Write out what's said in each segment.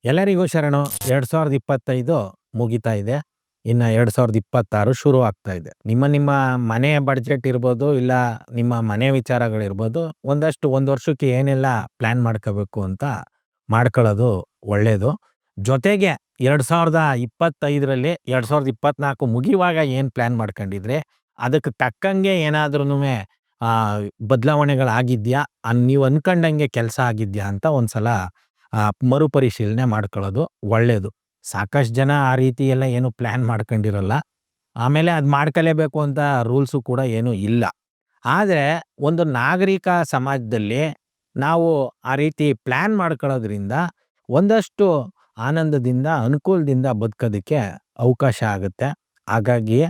ಎಲ್ಲರಿಗೂ ಶರಣು. 2025 ಮುಗಿತಾ ಇದೆ. ಇನ್ನ 2026 ಶುರು ಆಗ್ತಾ ಇದೆ. ನಿಮ್ಮ ಮನೆಯ ಬಡ್ಜೆಟ್ ಇರ್ಬೋದು, ಇಲ್ಲ ನಿಮ್ಮ ಮನೆ ವಿಚಾರಗಳಿರ್ಬೋದು, ಒಂದಷ್ಟು 1 ವರ್ಷಕ್ಕೆ ಏನೆಲ್ಲ ಪ್ಲಾನ್ ಮಾಡ್ಕೋಬೇಕು ಅಂತ ಮಾಡ್ಕೊಳ್ಳೋದು ಒಳ್ಳೇದು. ಜೊತೆಗೆ 2025ರಲ್ಲಿ 2024 ಮುಗಿಯುವಾಗ ಏನ್ ಪ್ಲಾನ್ ಮಾಡ್ಕೊಂಡಿದ್ರೆ, ಅದಕ್ಕೆ ತಕ್ಕಂಗೆ ಏನಾದ್ರೂನುವೆ ಬದಲಾವಣೆಗಳಾಗಿದ್ಯಾ? ನೀವು ಅನ್ಕೊಂಡಂಗೆ ಕೆಲಸ ಆಗಿದ್ಯಾ ಅಂತ ಒಂದ್ಸಲ ಮರುಪರಿಶೀಲನೆ ಮಾಡ್ಕೊಳ್ಳೋದು ಒಳ್ಳೇದು. ಸಾಕಷ್ಟು ಜನ ಆ ರೀತಿ ಎಲ್ಲ ಏನು ಪ್ಲಾನ್ ಮಾಡ್ಕೊಂಡಿರಲ್ಲ. ಆಮೇಲೆ ಅದ್ ಮಾಡ್ಕಲೇಬೇಕು ಅಂತ ರೂಲ್ಸು ಕೂಡ ಏನು ಇಲ್ಲ. ಆದ್ರೆ ಒಂದು ನಾಗರಿಕ ಸಮಾಜದಲ್ಲಿ ನಾವು ಆ ರೀತಿ ಪ್ಲಾನ್ ಮಾಡ್ಕೊಳ್ಳೋದ್ರಿಂದ ಒಂದಷ್ಟು ಆನಂದದಿಂದ, ಅನುಕೂಲದಿಂದ ಬದುಕೋದಕ್ಕೆ ಅವಕಾಶ ಆಗುತ್ತೆ. ಹಾಗಾಗಿ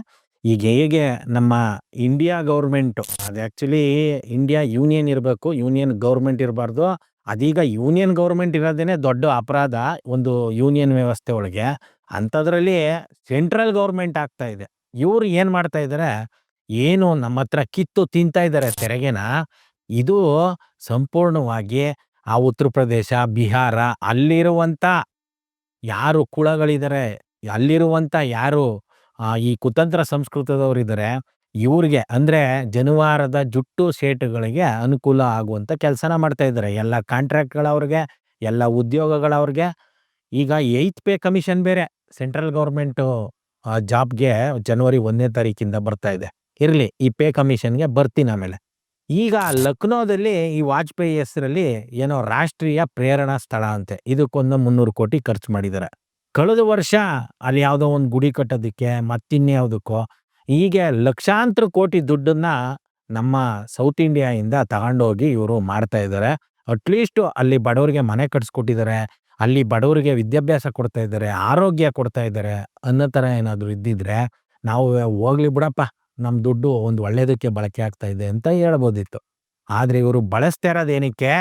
ಈಗ ಹೇಗೆ ನಮ್ಮ ಇಂಡಿಯಾ ಗೌರ್ಮೆಂಟು, ಅದು ಆ್ಯಕ್ಚುಲಿ ಇಂಡಿಯಾ ಯೂನಿಯನ್ ಇರಬೇಕು, ಯೂನಿಯನ್ ಗೌರ್ಮೆಂಟ್ ಇರಬಾರ್ದು. ಅದೀಗ ಯೂನಿಯನ್ ಗೌರ್ಮೆಂಟ್ ಇರೋದೇನೆ ದೊಡ್ಡ ಅಪರಾಧ ಒಂದು ಯೂನಿಯನ್ ವ್ಯವಸ್ಥೆ ಒಳಗೆ. ಅಂಥದ್ರಲ್ಲಿ ಸೆಂಟ್ರಲ್ ಗೌರ್ಮೆಂಟ್ ಆಗ್ತಾ ಇದೆ. ಇವ್ರು ಏನ್ ಮಾಡ್ತಾ ಇದ್ದಾರೆ, ಏನು ನಮ್ಮ ಹತ್ರ ಕಿತ್ತು ತಿಂತಾ ಇದ್ದಾರೆ ತೆರಿಗೆನ. ಇದು ಸಂಪೂರ್ಣವಾಗಿ ಆ ಉತ್ತರ ಪ್ರದೇಶ, ಬಿಹಾರ ಅಲ್ಲಿರುವಂತ ಯಾರು ಕುಳಗಳಿದ್ದಾರೆ, ಅಲ್ಲಿರುವಂತ ಯಾರು ಈ ಕುತಂತ್ರ ಸಂಸ್ಕೃತದವರಿದ್ದಾರೆ, ಇವ್ರಿಗೆ ಅಂದ್ರೆ ಜನಿವಾರದ ಜುಟ್ಟು ಸೇಟುಗಳಿಗೆ ಅನುಕೂಲ ಆಗುವಂತ ಕೆಲಸನ ಮಾಡ್ತಾ ಇದ್ದಾರೆ. ಎಲ್ಲ ಕಾಂಟ್ರಾಕ್ಟ್‌ಗಳವ್ರಿಗೆ, ಎಲ್ಲ ಉದ್ಯೋಗಗಳವ್ರಿಗೆ. ಈಗ 8th ಪೇ ಕಮಿಷನ್ ಬೇರೆ ಸೆಂಟ್ರಲ್ ಗೌರ್ಮೆಂಟು ಜಾಬ್‌ಗೆ ಜನವರಿ 1ನೇ ತಾರೀಕಿಂದ ಬರ್ತಾ ಇದೆ. ಇರ್ಲಿ, ಈ ಪೇ ಕಮಿಷನ್‌ಗೆ ಬರ್ತೀನಿ ಆಮೇಲೆ. ಈಗ ಲಕ್ನೋದಲ್ಲಿ ಈ ವಾಜಪೇಯಿ ಹೆಸರಲ್ಲಿ ಏನೋ ರಾಷ್ಟ್ರೀಯ ಪ್ರೇರಣಾ ಸ್ಥಳ ಅಂತೆ. ಇದಕ್ಕೊಂದು 300 ಕೋಟಿ ಖರ್ಚು ಮಾಡಿದ್ದಾರೆ. ಕಳೆದ ವರ್ಷ ಅಲ್ಲಿ ಯಾವುದೋ ಒಂದು ಗುಡಿ ಕಟ್ಟೋದಕ್ಕೆ, ಮತ್ತಿನ್ಯಾವುದಕ್ಕೋ ಹೀಗೆ ಲಕ್ಷಾಂತರ ಕೋಟಿ ದುಡ್ಡನ್ನ ನಮ್ಮ ಸೌತ್ ಇಂಡಿಯಾಯಿಂದ ತಗೊಂಡೋಗಿ ಇವರು ಮಾಡ್ತಾ ಇದ್ದಾರೆ. ಅಟ್ಲೀಸ್ಟ್ ಅಲ್ಲಿ ಬಡವರಿಗೆ ಮನೆ ಕಟ್ಸ್ಕೊಟ್ಟಿದ್ದಾರೆ, ಅಲ್ಲಿ ಬಡವರಿಗೆ ವಿದ್ಯಾಭ್ಯಾಸ ಕೊಡ್ತಾ ಇದ್ದಾರೆ, ಆರೋಗ್ಯ ಕೊಡ್ತಾ ಇದ್ದಾರೆ ಅನ್ನೋ ಥರ ಏನಾದರೂ ಇದ್ದಿದ್ರೆ ನಾವು ಹೋಗ್ಲಿ ಬಿಡಪ್ಪ, ನಮ್ಮ ದುಡ್ಡು ಒಂದು ಒಳ್ಳೇದಕ್ಕೆ ಬಳಕೆ ಆಗ್ತಾ ಇದೆ ಅಂತ ಹೇಳ್ಬೋದಿತ್ತು. ಆದ್ರೆ ಇವರು ಬಳಸ್ತಾ ಇರೋದೇನಕ್ಕೆ,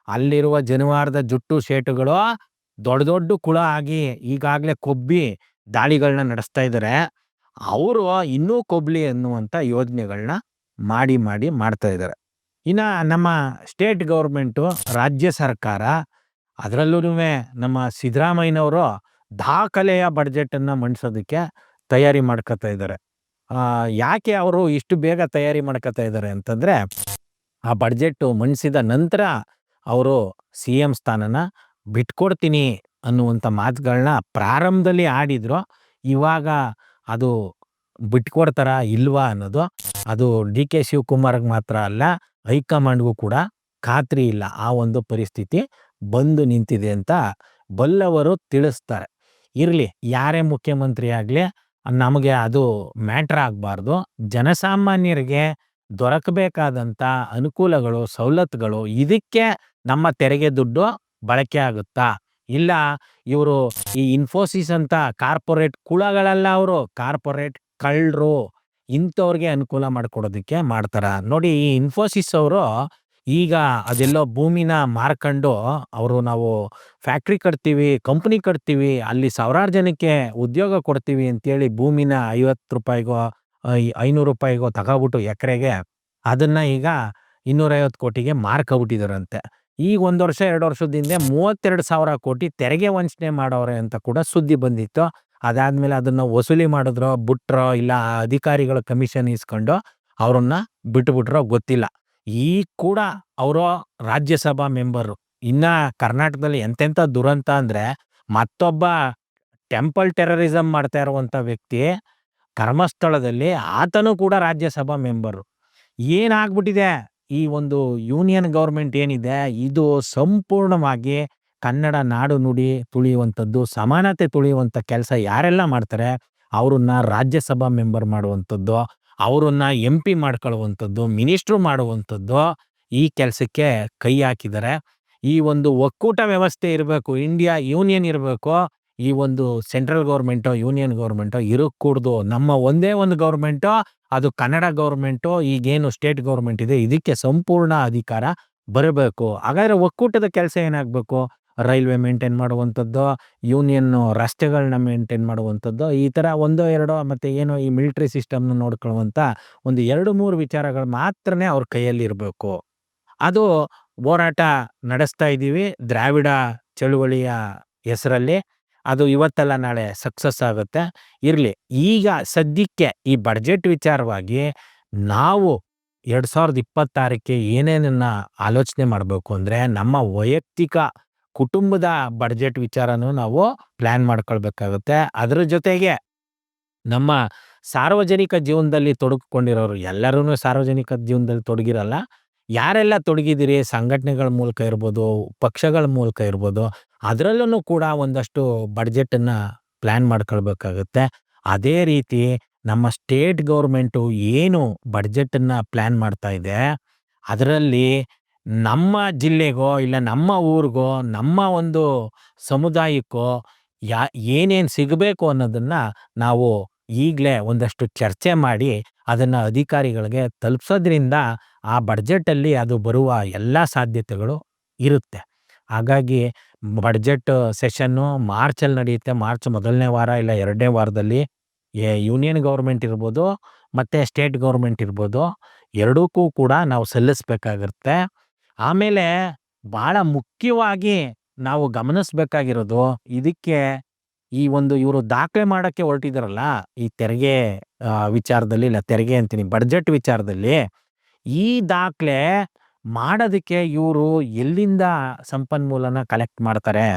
ಅಲ್ಲಿರುವ ಜನಿವಾರದ ಜುಟ್ಟು ಶೇಟುಗಳು ದೊಡ್ಡ ದೊಡ್ಡ ಕುಳ ಆಗಿ ಈಗಾಗಲೇ ಕೊಬ್ಬಿ ದಾಳಿಗಳನ್ನ ನಡೆಸ್ತಾ ಇದ್ದಾರೆ. ಅವರು ಇನ್ನೂ ಕೊಬ್ಲಿ ಅನ್ನುವಂಥ ಯೋಜನೆಗಳನ್ನ ಮಾಡ್ತಾ ಇದ್ದಾರೆ. ಇನ್ನ ನಮ್ಮ ಸ್ಟೇಟ್ ಗೌರ್ಮೆಂಟು, ರಾಜ್ಯ ಸರ್ಕಾರ, ಅದರಲ್ಲೂನುವೆ ನಮ್ಮ ಸಿದ್ದರಾಮಯ್ಯನವರು ದಾಖಲೆಯ ಬಡ್ಜೆಟನ್ನು ಮಂಡಿಸೋದಕ್ಕೆ ತಯಾರಿ ಮಾಡ್ಕೊತಾ ಇದ್ದಾರೆ. ಯಾಕೆ ಅವರು ಇಷ್ಟು ಬೇಗ ತಯಾರಿ ಮಾಡ್ಕೊತಾ ಇದ್ದಾರೆ ಅಂತಂದ್ರೆ, ಆ ಬಡ್ಜೆಟ್ ಮಂಡಿಸಿದ ನಂತರ ಅವರು CM ಸ್ಥಾನನ ಬಿಟ್ಕೊಡ್ತೀನಿ ಅನ್ನುವಂಥ ಮಾತುಗಳನ್ನ ಪ್ರಾರಂಭದಲ್ಲಿ ಆಡಿದ್ರು. ಇವಾಗ ಅದು ಬಿಟ್ಕೊಡ್ತಾರ ಇಲ್ವಾ ಅನ್ನೋದು, ಅದು DK ಶಿವಕುಮಾರ್‌ಗೆ ಮಾತ್ರ ಅಲ್ಲ, ಹೈಕಮಾಂಡ್‌ಗೂ ಕೂಡ ಖಾತ್ರಿ ಇಲ್ಲ. ಆ ಒಂದು ಪರಿಸ್ಥಿತಿ ಬಂದು ನಿಂತಿದೆ ಅಂತ ಬಲ್ಲವರು ತಿಳಿಸ್ತಾರೆ. ಇರ್ಲಿ, ಯಾರೇ ಮುಖ್ಯಮಂತ್ರಿ ಆಗ್ಲಿ ನಮಗೆ ಅದು ಮ್ಯಾಟ್ರ್ ಆಗಬಾರ್ದು. ಜನಸಾಮಾನ್ಯರಿಗೆ ದೊರಕಬೇಕಾದಂಥ ಅನುಕೂಲಗಳು, ಸವಲತ್ತುಗಳು, ಇದಕ್ಕೆ ನಮ್ಮ ತೆರಿಗೆ ದುಡ್ಡು ಬಳಕೆ ಆಗುತ್ತಾ? ಇಲ್ಲ ಇವರು ಈ ಇನ್ಫೋಸಿಸ್ ಅಂತ ಕಾರ್ಪೊರೇಟ್ ಕುಳಗಳಲ್ಲ, ಅವರು ಕಾರ್ಪೊರೇಟ್ ಕಳ್ಳರು, ಇಂಥವ್ರಿಗೆ ಅನುಕೂಲ ಮಾಡ್ಕೊಡೋದಕ್ಕೆ ಮಾಡ್ತಾರ. ನೋಡಿ, ಈ ಇನ್ಫೋಸಿಸ್ ಅವರು ಈಗ ಅದೆಲ್ಲೋ ಭೂಮಿನ ಮಾರ್ಕೊಂಡು ಅವರು ನಾವು ಫ್ಯಾಕ್ಟ್ರಿ ಕಟ್ತೀವಿ, ಕಂಪ್ನಿ ಕಟ್ತೀವಿ, ಅಲ್ಲಿ ಸಾವಿರಾರು ಜನಕ್ಕೆ ಉದ್ಯೋಗ ಕೊಡ್ತೀವಿ ಅಂತೇಳಿ ಭೂಮಿನ ₹50ಗೋ ₹500ಗೋ ತಗೋಬಿಟ್ಟು ಎಕರೆಗೆ ಅದನ್ನ ಈಗ 250 ಕೋಟಿಗೆ ಮಾರ್ಕೊಬಿಟ್ಟಿದಾರಂತೆ. ಈಗ 1 ವರ್ಷ 2 ವರ್ಷದ ಹಿಂದೆ 32,000 ಕೋಟಿ ತೆರಿಗೆ ವಂಚನೆ ಮಾಡವ್ರೆ ಅಂತ ಕೂಡ ಸುದ್ದಿ ಬಂದಿತ್ತು. ಅದಾದ್ಮೇಲೆ ಅದನ್ನ ವಸೂಲಿ ಮಾಡಿದ್ರೋ ಬಿಟ್ರೋ, ಇಲ್ಲ ಅಧಿಕಾರಿಗಳ ಕಮಿಷನ್ ಇಸ್ಕೊಂಡು ಅವ್ರನ್ನ ಬಿಟ್ಬಿಟ್ರೋ ಗೊತ್ತಿಲ್ಲ. ಈಗ ಕೂಡ ಅವರು ರಾಜ್ಯಸಭಾ ಮೆಂಬರು. ಇನ್ನ ಕರ್ನಾಟಕದಲ್ಲಿ ಎಂತೆಂಥ ದುರಂತ ಅಂದ್ರೆ, ಮತ್ತೊಬ್ಬ ಟೆಂಪಲ್ ಟೆರರಿಸಂ ಮಾಡ್ತಾ ಇರುವಂತ ವ್ಯಕ್ತಿ ಕರ್ಮಸ್ಥಳದಲ್ಲಿ ಆತನು ಕೂಡ ರಾಜ್ಯಸಭಾ ಮೆಂಬರು. ಏನಾಗ್ಬಿಟ್ಟಿದೆ ಈ ಒಂದು ಯೂನಿಯನ್ ಗೌರ್ಮೆಂಟ್ ಏನಿದೆ, ಇದು ಸಂಪೂರ್ಣವಾಗಿ ಕನ್ನಡ ನಾಡು ನುಡಿ ತುಳಿಯುವಂಥದ್ದು, ಸಮಾನತೆ ತುಳಿಯುವಂಥ ಕೆಲಸ ಯಾರೆಲ್ಲ ಮಾಡ್ತಾರೆ ಅವ್ರನ್ನ ರಾಜ್ಯಸಭಾ ಮೆಂಬರ್ ಮಾಡುವಂಥದ್ದು, ಅವರನ್ನ MP ಮಾಡ್ಕೊಳ್ಳುವಂಥದ್ದು, ಮಿನಿಸ್ಟ್ರು ಮಾಡುವಂಥದ್ದು, ಈ ಕೆಲಸಕ್ಕೆ ಕೈ ಹಾಕಿದ್ದಾರೆ. ಈ ಒಂದು ಒಕ್ಕೂಟ ವ್ಯವಸ್ಥೆ ಇರಬೇಕು, ಇಂಡಿಯಾ ಯೂನಿಯನ್ ಇರಬೇಕು. ಈ ಒಂದು ಸೆಂಟ್ರಲ್ ಗೌರ್ಮೆಂಟೋ ಯೂನಿಯನ್ ಗೌರ್ಮೆಂಟೋ ಇರಕ್ಕೂಡ್ದು. ನಮ್ಮ ಒಂದೇ ಒಂದು ಗೌರ್ಮೆಂಟು, ಅದು ಕನ್ನಡ ಗೌರ್ಮೆಂಟು. ಈಗೇನು ಸ್ಟೇಟ್ ಗೌರ್ಮೆಂಟ್ ಇದೆ, ಇದಕ್ಕೆ ಸಂಪೂರ್ಣ ಅಧಿಕಾರ ಬರಬೇಕು. ಹಾಗಾದ್ರೆ ಒಕ್ಕೂಟದ ಕೆಲಸ ಏನಾಗಬೇಕು? ರೈಲ್ವೆ ಮೇಂಟೈನ್ ಮಾಡುವಂಥದ್ದು, ಯೂನಿಯನ್ ರಸ್ತೆಗಳನ್ನ ಮೇಂಟೈನ್ ಮಾಡುವಂಥದ್ದು, ಈ ಥರ ಒಂದೋ ಎರಡೋ, ಮತ್ತೆ ಏನೋ ಈ ಮಿಲಿಟರಿ ಸಿಸ್ಟಮ್ನ ನೋಡ್ಕೊಳ್ಳುವಂಥ ಒಂದು 2-3 ವಿಚಾರಗಳು ಮಾತ್ರನೇ ಅವ್ರ ಕೈಯಲ್ಲಿ ಇರಬೇಕು. ಅದು ಹೋರಾಟ ನಡೆಸ್ತಾ ಇದ್ದೀವಿ. ದ್ರಾವಿಡ ಚಳುವಳಿಯ ಹೆಸರಲ್ಲಿ. ಅದು ಇವತ್ತಲ್ಲ ನಾಳೆ ಸಕ್ಸಸ್ ಆಗುತ್ತೆ. ಇರ್ಲಿ. ಈಗ ಸದ್ಯಕ್ಕೆ ಈ ಬಡ್ಜೆಟ್ ವಿಚಾರವಾಗಿ ನಾವು 2026ಕ್ಕೆ ಏನೇನನ್ನ ಆಲೋಚನೆ ಮಾಡಬೇಕು ಅಂದ್ರೆ, ನಮ್ಮ ವೈಯಕ್ತಿಕ ಕುಟುಂಬದ ಬಡ್ಜೆಟ್ ವಿಚಾರನೂ ನಾವು ಪ್ಲಾನ್ ಮಾಡ್ಕೊಳ್ಬೇಕಾಗುತ್ತೆ. ಅದ್ರ ಜೊತೆಗೆ ನಮ್ಮ ಸಾರ್ವಜನಿಕ ಜೀವನದಲ್ಲಿ ತೊಡಗಿಕೊಂಡಿರೋರು ಎಲ್ಲರೂ ಸಾರ್ವಜನಿಕ ಜೀವನದಲ್ಲಿ ತೊಡಗಿರಲ್ಲ. ಯಾರೆಲ್ಲ ತೊಡಗಿದಿರಿ ಸಂಘಟನೆಗಳ ಮೂಲಕ ಇರ್ಬೋದು, ಪಕ್ಷಗಳ ಮೂಲಕ ಇರ್ಬೋದು, ಅದರಲ್ಲೂ ಕೂಡ ಒಂದಷ್ಟು ಬಡ್ಜೆಟನ್ನ ಪ್ಲಾನ್ ಮಾಡ್ಕೊಳ್ಬೇಕಾಗುತ್ತೆ. ಅದೇ ರೀತಿ ನಮ್ಮ ಸ್ಟೇಟ್ ಗೌರ್ಮೆಂಟು ಏನು ಬಡ್ಜೆಟನ್ನ ಪ್ಲಾನ್ ಮಾಡ್ತಾ ಇದೆ, ಅದರಲ್ಲಿ ನಮ್ಮ ಜಿಲ್ಲೆಗೋ ಇಲ್ಲ ನಮ್ಮ ಊರಿಗೋ ನಮ್ಮ ಒಂದು ಸಮುದಾಯಕ್ಕೋ ಏನೇನು ಸಿಗಬೇಕು ಅನ್ನೋದನ್ನ ನಾವು ಈಗಲೇ ಒಂದಷ್ಟು ಚರ್ಚೆ ಮಾಡಿ ಅದನ್ನು ಅಧಿಕಾರಿಗಳಿಗೆ ತಲುಪಿಸೋದ್ರಿಂದ ಆ ಬಡ್ಜೆಟಲ್ಲಿ ಅದು ಬರುವ ಎಲ್ಲ ಸಾಧ್ಯತೆಗಳು ಇರುತ್ತೆ. ಹಾಗಾಗಿ ಬಡ್ಜೆಟ್ ಸೆಷನ್ನು ಮಾರ್ಚಲ್ಲಿ ನಡೆಯುತ್ತೆ. ಮಾರ್ಚ್ ಮೊದಲನೇ ವಾರ ಇಲ್ಲ 2ನೇ ವಾರದಲ್ಲಿ ಯೂನಿಯನ್ ಗೌರ್ಮೆಂಟ್ ಇರ್ಬೋದು ಮತ್ತು ಸ್ಟೇಟ್ ಗೌರ್ಮೆಂಟ್ ಇರ್ಬೋದು, ಎರಡಕ್ಕೂ ಕೂಡ ನಾವು ಸಲ್ಲಿಸಬೇಕಾಗಿರುತ್ತೆ. ಆಮೇಲೆ ಭಾಳ ಮುಖ್ಯವಾಗಿ ನಾವು ಗಮನಿಸಬೇಕಾಗಿರೋದು, ಇದಕ್ಕೆ ಈ ಒಂದು ಇವರು ದಾಖಲೆ ಮಾಡೋಕ್ಕೆ ಹೊರಟಿದಾರಲ್ಲ, ಈ ತೆರಿಗೆ ವಿಚಾರದಲ್ಲಿ ಇಲ್ಲ ತೆರಿಗೆ ಅಂತೀನಿ ಬಡ್ಜೆಟ್ ವಿಚಾರದಲ್ಲಿ, ಈ ದಾಖಲೆ ಮಾಡೋದಕ್ಕೆ ಇವರು ಎಲ್ಲಿಂದ ಸಂಪನ್ಮೂಲನ ಕಲೆಕ್ಟ್ ಮಾಡ್ತಾರೆ?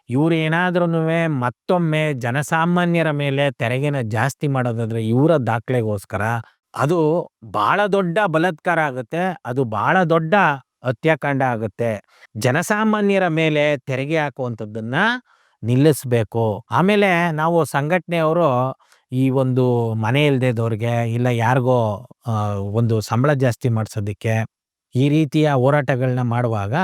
ಇವ್ರು ಏನಾದ್ರೂನುವೆ ಮತ್ತೊಮ್ಮೆ ಜನಸಾಮಾನ್ಯರ ಮೇಲೆ ತೆರಿಗೆನ ಜಾಸ್ತಿ ಮಾಡೋದಾದ್ರೆ ಇವರ ದಾಖಲೆಗೋಸ್ಕರ ಅದು ಬಹಳ ದೊಡ್ಡ ಬಲಾತ್ಕಾರ ಆಗುತ್ತೆ. ಅದು ಬಹಳ ದೊಡ್ಡ ಹತ್ಯಾಕಾಂಡ ಆಗುತ್ತೆ. ಜನಸಾಮಾನ್ಯರ ಮೇಲೆ ತೆರಿಗೆ ಹಾಕುವಂಥದ್ದನ್ನ ನಿಲ್ಲಿಸಬೇಕು. ಆಮೇಲೆ ನಾವು ಸಂಘಟನೆಯವರು ಈ ಒಂದು ಮನೆ ಇಲ್ದೇದವ್ರಿಗೆ ಇಲ್ಲ ಯಾರಿಗೋ ಒಂದು ಸಂಬಳ ಜಾಸ್ತಿ ಮಾಡಿಸೋದಕ್ಕೆ ಈ ರೀತಿಯ ಹೋರಾಟಗಳನ್ನ ಮಾಡುವಾಗ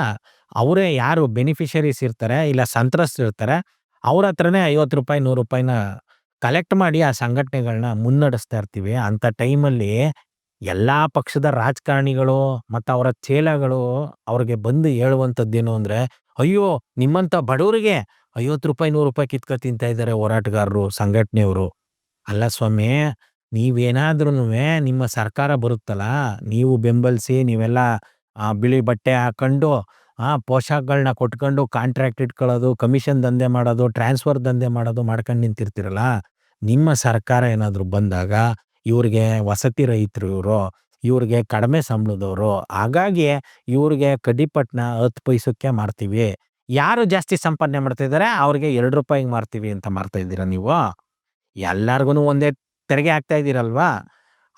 ಅವರೇ ಯಾರು ಬೆನಿಫಿಷರೀಸ್ ಇರ್ತಾರೆ ಇಲ್ಲ ಸಂತ್ರಸ್ತರಿರ್ತಾರೆ ಅವ್ರ ಹತ್ರನೇ ₹50 ₹100ನ ಕಲೆಕ್ಟ್ ಮಾಡಿ ಆ ಸಂಘಟನೆಗಳನ್ನ ಮುನ್ನಡೆಸ್ತಾ ಇರ್ತೀವಿ. ಅಂಥ ಟೈಮಲ್ಲಿ ಎಲ್ಲ ಪಕ್ಷದ ರಾಜಕಾರಣಿಗಳು ಮತ್ತು ಅವರ ಚೇಲಾಗಳು ಅವ್ರಿಗೆ ಬಂದು ಹೇಳುವಂಥದ್ದೇನು ಅಂದರೆ, ಅಯ್ಯೋ ನಿಮ್ಮಂಥ ಬಡವರಿಗೆ ₹50 ₹100 ಕಿತ್ಕೊ ತಿಂತಾ ಇದ್ದಾರೆ ಹೋರಾಟಗಾರರು ಸಂಘಟನೆಯವರು. ಅಲ್ಲ ಸ್ವಾಮಿ, ನೀವೇನಾದ್ರೂನುವೆ ನಿಮ್ಮ ಸರ್ಕಾರ ಬರುತ್ತಲ್ಲ, ನೀವು ಬೆಂಬಲಿಸಿ ನೀವೆಲ್ಲ ಬಿಳಿ ಬಟ್ಟೆ ಹಾಕೊಂಡು ಪೋಷಾಕಗಳನ್ನ ಕೊಟ್ಕೊಂಡು ಕಾಂಟ್ರಾಕ್ಟ್ ಇಟ್ಕೊಳ್ಳೋದು, ಕಮಿಷನ್ ದಂಧೆ ಮಾಡೋದು, ಟ್ರಾನ್ಸ್ಫರ್ ದಂಧೆ ಮಾಡೋದು ಮಾಡ್ಕೊಂಡು ನಿಂತಿರ್ತೀರಲ್ಲ, ನಿಮ್ಮ ಸರ್ಕಾರ ಏನಾದರೂ ಬಂದಾಗ ಇವ್ರಿಗೆ ವಸತಿ ರಹಿತರು ಇವ್ರಿಗೆ ಕಡಿಮೆ ಸಂಬಳದವರು, ಹಾಗಾಗಿ ಇವ್ರಿಗೆ ಕಡ್ಡಿಪಟ್ನ 10 ಪೈಸಕ್ಕೆ ಮಾರ್ತೀವಿ. ಯಾರು ಜಾಸ್ತಿ ಸಂಪಾದನೆ ಮಾಡ್ತಾ ಇದ್ದಾರೆ ಅವ್ರಿಗೆ ₹2 ಮಾರ್ತೀವಿ ಅಂತ ಮಾರ್ತಾ ಇದ್ದೀರಾ ನೀವು? ಎಲ್ಲಾರ್ಗು ಒಂದೇ ತೆರಿಗೆ ಹಾಕ್ತಾ ಇದ್ದೀರಲ್ವಾ?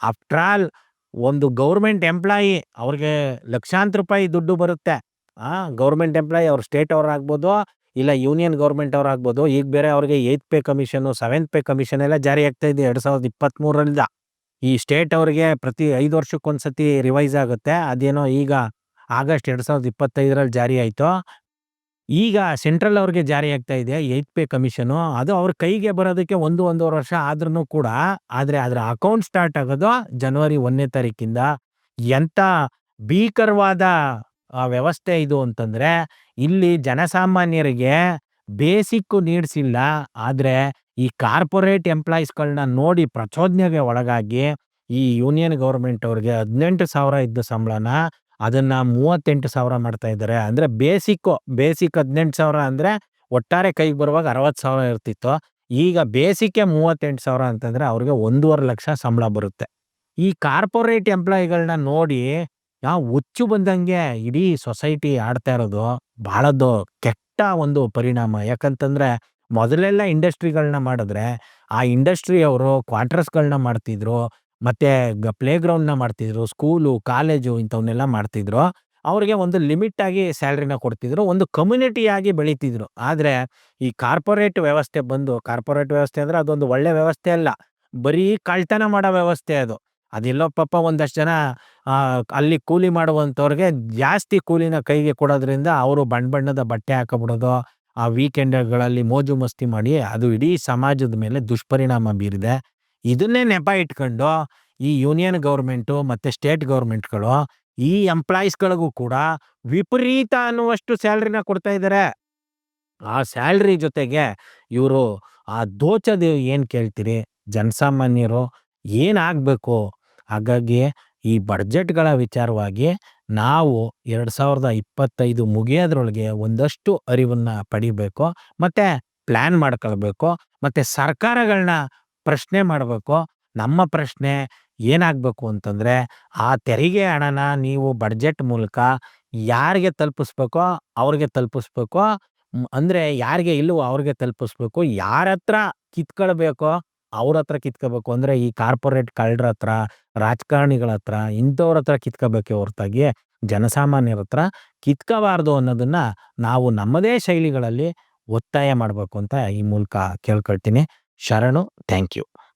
ಆಫ್ಟರ್ ಆಲ್ ಒಂದು ಗೌರ್ಮೆಂಟ್ ಎಂಪ್ಲಾಯಿ ಅವ್ರಿಗೆ ಲಕ್ಷಾಂತರ ರೂಪಾಯಿ ದುಡ್ಡು ಬರುತ್ತೆ. ಗೌರ್ಮೆಂಟ್ ಎಂಪ್ಲಾಯಿ ಅವ್ರು ಸ್ಟೇಟ್ ಅವ್ರಾಗ್ಬೋದು ಇಲ್ಲ ಯೂನಿಯನ್ ಗೌರ್ಮೆಂಟ್ ಅವ್ರಾಗ್ಬೋದು. ಈಗ ಬೇರೆ ಅವ್ರಿಗೆ 8th pay commission 7th pay commission ಎಲ್ಲ ಜಾರಿ ಆಗ್ತಾ ಇದೆ 2023ರಿಂದ. ಈ ಸ್ಟೇಟ್ ಅವ್ರಿಗೆ ಪ್ರತಿ 5 ವರ್ಷಕ್ಕೊಂದ್ಸತಿ ರಿವೈಸ್ ಆಗುತ್ತೆ. ಅದೇನೋ ಈಗ ಆಗಸ್ಟ್ 2025ರಲ್ಲಿ ಜಾರಿ ಆಯಿತು. ಈಗ ಸೆಂಟ್ರಲ್ ಅವ್ರಿಗೆ ಜಾರಿ ಆಗ್ತಾ ಇದೆ 8th ಪೇ ಕಮಿಷನು. ಅದು ಅವ್ರ ಕೈಗೆ ಬರೋದಕ್ಕೆ 1-1.5 ವರ್ಷ ಆದ್ರೂ ಕೂಡ, ಆದರೆ ಅದರ ಅಕೌಂಟ್ ಸ್ಟಾರ್ಟ್ ಆಗೋದು ಜನವರಿ 1ನೇ ತಾರೀಕಿಂದ. ಎಂಥ ಭೀಕರವಾದ ವ್ಯವಸ್ಥೆ ಇದು ಅಂತಂದರೆ, ಇಲ್ಲಿ ಜನಸಾಮಾನ್ಯರಿಗೆ ಬೇಸಿಕ್ ನೀಡ್ಸ್ ಇಲ್ಲ. ಆದರೆ ಈ ಕಾರ್ಪೊರೇಟ್ ಎಂಪ್ಲಾಯೀಸ್ಗಳನ್ನ ನೋಡಿ ಪ್ರಚೋದನೆಗೆ ಒಳಗಾಗಿ ಈ ಯೂನಿಯನ್ ಗೌರ್ಮೆಂಟ್ ಅವ್ರಿಗೆ 18,000 ಇದ್ದ ಸಂಬಳನ ಅದನ್ನು 38,000 ಮಾಡ್ತಾ ಇದ್ದಾರೆ. ಅಂದರೆ ಬೇಸಿಕ್ 18,000 ಅಂದರೆ ಒಟ್ಟಾರೆ ಕೈಗೆ ಬರುವಾಗ 60,000 ಇರ್ತಿತ್ತು. ಈಗ ಬೇಸಿಕ್ಕೆ 38,000 ಅಂತಂದರೆ ಅವ್ರಿಗೆ 1.5 ಲಕ್ಷ ಸಂಬಳ ಬರುತ್ತೆ. ಈ ಕಾರ್ಪೊರೇಟ್ ಎಂಪ್ಲಾಯಿಗಳನ್ನ ನೋಡಿ ಹುಚ್ಚು ಬಂದಂಗೆ ಇಡೀ ಸೊಸೈಟಿ ಆಡ್ತಾ ಇರೋದು ಬಹಳದ್ದು ಕೆಟ್ಟ ಒಂದು ಪರಿಣಾಮ. ಯಾಕಂತಂದರೆ ಮೊದಲೆಲ್ಲ ಇಂಡಸ್ಟ್ರಿಗಳನ್ನ ಮಾಡಿದ್ರೆ ಆ ಇಂಡಸ್ಟ್ರಿ ಅವರು ಕ್ವಾರ್ಟರ್ಸ್ಗಳನ್ನ ಮಾಡ್ತಿದ್ರು, ಮತ್ತು ಪ್ಲೇ ಗ್ರೌಂಡ್ನ ಮಾಡ್ತಿದ್ರು, ಸ್ಕೂಲು ಕಾಲೇಜು ಇಂಥವನ್ನೆಲ್ಲ ಮಾಡ್ತಿದ್ರು. ಅವ್ರಿಗೆ ಒಂದು ಲಿಮಿಟಾಗಿ ಸ್ಯಾಲ್ರಿನ ಕೊಡ್ತಿದ್ರು, ಒಂದು ಕಮ್ಯುನಿಟಿಯಾಗಿ ಬೆಳೀತಿದ್ರು. ಆದರೆ ಈ ಕಾರ್ಪೊರೇಟ್ ವ್ಯವಸ್ಥೆ ಬಂದು, ಕಾರ್ಪೊರೇಟ್ ವ್ಯವಸ್ಥೆ ಅಂದರೆ ಅದೊಂದು ಒಳ್ಳೆ ವ್ಯವಸ್ಥೆ ಅಲ್ಲ, ಬರೀ ಕಳ್ತನ ಮಾಡೋ ವ್ಯವಸ್ಥೆ ಅದು. ಅದೆಲ್ಲೋ ಪಾಪ ಒಂದಷ್ಟು ಜನ ಅಲ್ಲಿ ಕೂಲಿ ಮಾಡುವಂಥವ್ರಿಗೆ ಜಾಸ್ತಿ ಕೂಲಿನ ಕೈಗೆ ಕೊಡೋದ್ರಿಂದ ಅವರು ಬಣ್ಣದ ಬಟ್ಟೆ ಹಾಕೊಬಿಡೋದು, ಆ ವೀಕೆಂಡ್ಗಳಲ್ಲಿ ಮೋಜು ಮಸ್ತಿ ಮಾಡಿ ಅದು ಇಡೀ ಸಮಾಜದ ಮೇಲೆ ದುಷ್ಪರಿಣಾಮ ಬೀರಿದೆ. ಇದನ್ನೇ ನೆಪ ಇಟ್ಕೊಂಡು ಈ ಯೂನಿಯನ್ ಗೌರ್ಮೆಂಟು ಮತ್ತು ಸ್ಟೇಟ್ ಗೌರ್ಮೆಂಟ್ಗಳು ಈ ಎಂಪ್ಲಾಯೀಸ್ಗಳಿಗೂ ಕೂಡ ವಿಪರೀತ ಅನ್ನುವಷ್ಟು ಸ್ಯಾಲ್ರಿನ ಕೊಡ್ತಾ ಇದ್ದಾರೆ. ಆ ಸ್ಯಾಲ್ರಿ ಜೊತೆಗೆ ಇವರು ದೋಚೋದು ಏನು ಕೇಳ್ತೀರಿ? ಜನಸಾಮಾನ್ಯರು ಏನಾಗಬೇಕು? ಹಾಗಾಗಿ ಈ ಬಡ್ಜೆಟ್ಗಳ ವಿಚಾರವಾಗಿ ನಾವು 2025 ಮುಗಿಯೋದ್ರೊಳಗೆ ಒಂದಷ್ಟು ಅರಿವನ್ನ ಪಡಿಬೇಕು. ಮತ್ತೆ ಪ್ಲಾನ್ ಮಾಡ್ಕೊಳ್ಬೇಕು. ಮತ್ತೆ ಸರ್ಕಾರಗಳನ್ನ ಪ್ರಶ್ನೆ ಮಾಡ್ಬೇಕು. ನಮ್ಮ ಪ್ರಶ್ನೆ ಏನಾಗ್ಬೇಕು ಅಂತಂದ್ರೆ, ಆ ತೆರಿಗೆ ಹಣನ ನೀವು ಬಡ್ಜೆಟ್ ಮೂಲಕ ಯಾರಿಗೆ ತಲುಪಿಸ್ಬೇಕೋ ಅವ್ರಿಗೆ ತಲುಪಿಸ್ಬೇಕು. ಅಂದ್ರೆ ಯಾರಿಗೆ ಇಲ್ವೋ ಅವ್ರಿಗೆ ತಲುಪಿಸ್ಬೇಕು. ಯಾರತ್ರ ಕಿತ್ಕೊಳ್ಬೇಕೋ ಅವ್ರ ಹತ್ರ ಕಿತ್ಕೋಬೇಕು. ಅಂದ್ರೆ ಈ ಕಾರ್ಪೊರೇಟ್ ಕಳ್ರ ಹತ್ರ, ರಾಜಕಾರಣಿಗಳ ಹತ್ರ ಇಂಥವ್ರ ಹತ್ರ ಕಿತ್ಕೋಬೇಕೇ ಹೊರತಾಗಿ ಜನಸಾಮಾನ್ಯರ ಹತ್ರ ಕಿತ್ಕೋಬಾರ್ದು ಅನ್ನೋದನ್ನ ನಾವು ನಮ್ಮದೇ ಶೈಲಿಗಳಲ್ಲಿ ಒತ್ತಾಯ ಮಾಡ್ಬೇಕು ಅಂತ ಈ ಮೂಲಕ ಕೇಳ್ಕೊಳ್ತೀನಿ. ಶರಣು. Thank you.